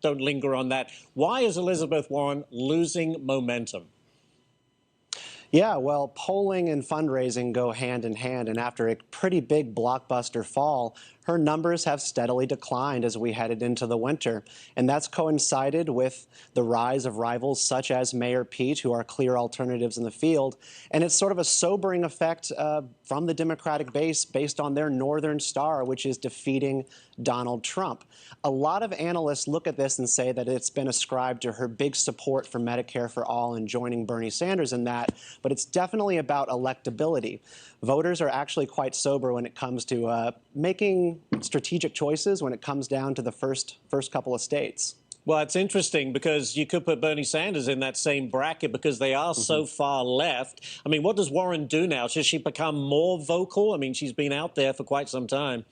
don't linger on that. Why is Elizabeth Warren losing momentum? Yeah, well, polling and fundraising go hand in hand, and after a pretty big blockbuster fall, her numbers have steadily declined as we headed into the winter. And that's coincided with the rise of rivals such as Mayor Pete, who are clear alternatives in the field. And it's sort of a sobering effect from the Democratic base based on their northern star, which is defeating Donald Trump. A lot of analysts look at this and say that it's been ascribed to her big support for Medicare for all and joining Bernie Sanders in that, but it's definitely about electability. Voters are actually quite sober when it comes to making strategic choices when it comes down to the first couple of states. Well, it's interesting because you could put Bernie Sanders in that same bracket because they are so far left. I mean, what does Warren do now? Should she become more vocal? I mean, she's been out there for quite some time.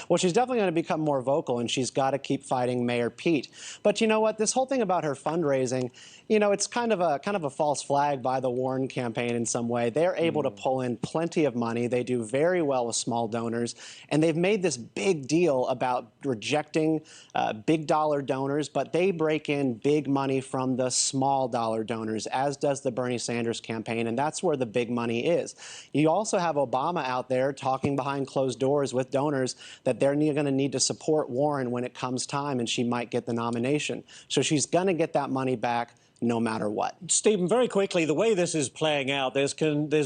Well, she's definitely going to become more vocal, and she's got to keep fighting Mayor Pete. But you know what? This whole thing about her fundraising, you know, it's kind of a false flag by the Warren campaign in some way. They're able to pull in plenty of money. They do very well with small donors, and they've made this big deal about rejecting big dollar donors, but they break in big money from the small dollar donors, as does the Bernie Sanders campaign, and that's where the big money is. You also have Obama out there talking behind closed doors with donors that they're going to need to support Warren when it comes time, and she might get the nomination. So she's going to get that money back no matter what. Stephen, very quickly, the way this is playing out, there's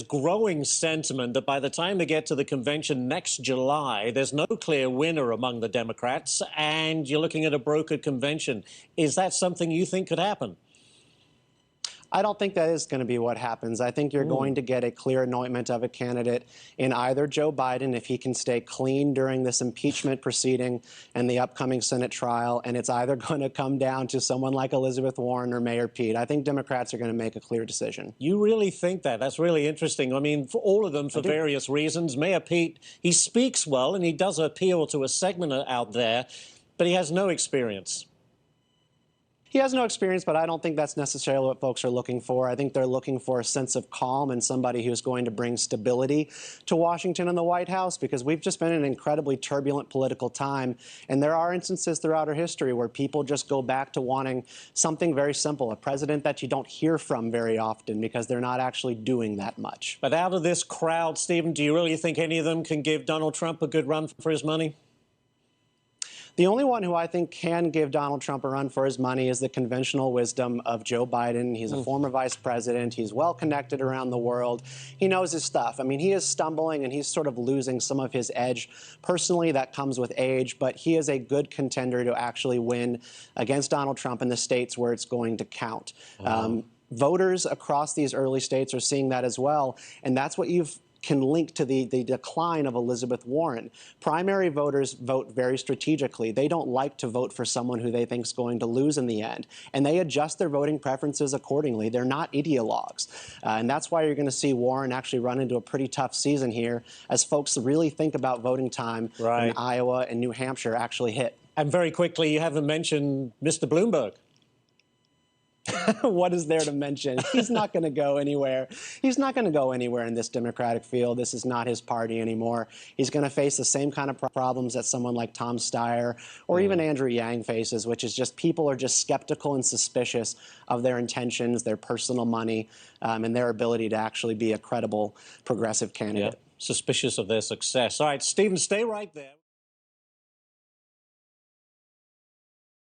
growing sentiment that by the time they get to the convention next July, there's no clear winner among the Democrats, and you're looking at a brokered convention. Is that something you think could happen? I don't think that is going to be what happens. I think you're going to get a clear anointment of a candidate in either Joe Biden, if he can stay clean during this impeachment proceeding and the upcoming Senate trial, and it's either going to come down to someone like Elizabeth Warren or Mayor Pete. I think Democrats are going to make a clear decision. You really think that? That's really interesting. I mean, for all of them, for various reasons. Mayor Pete, he speaks well, and he does appeal to a segment out there, but he has no experience. He has no experience, but I don't think that's necessarily what folks are looking for. I think they're looking for a sense of calm and somebody who's going to bring stability to Washington and the White House, because we've just been in an incredibly turbulent political time. And there are instances throughout our history where people just go back to wanting something very simple, a president that you don't hear from very often because they're not actually doing that much. But out of this crowd, Stephen, do you really think any of them can give Donald Trump a good run for his money? The only one who I think can give Donald Trump a run for his money is the conventional wisdom of Joe Biden. He's a former vice president. He's well connected around the world. He knows his stuff. I mean, he is stumbling and he's sort of losing some of his edge. Personally, that comes with age, but he is a good contender to actually win against Donald Trump in the states where it's going to count. Voters across these early states are seeing that as well, and that's what can link to the decline of Elizabeth Warren. Primary voters vote very strategically. They don't like to vote for someone who they think is going to lose in the end, and they adjust their voting preferences accordingly. They're not ideologues, and that's why you're going to see Warren actually run into a pretty tough season here as folks really think about voting time in Iowa and New Hampshire actually hit. And very quickly, you haven't mentioned Mr. Bloomberg. What is there to mention? He's not going to go anywhere. He's not going to go anywhere in this Democratic field. This is not his party anymore. He's going to face the same kind of problems that someone like Tom Steyer or even Andrew Yang faces, which is just people are just skeptical and suspicious of their intentions, their personal money, and their ability to actually be a credible progressive candidate. Suspicious of their success. All right, Stephen, stay right there.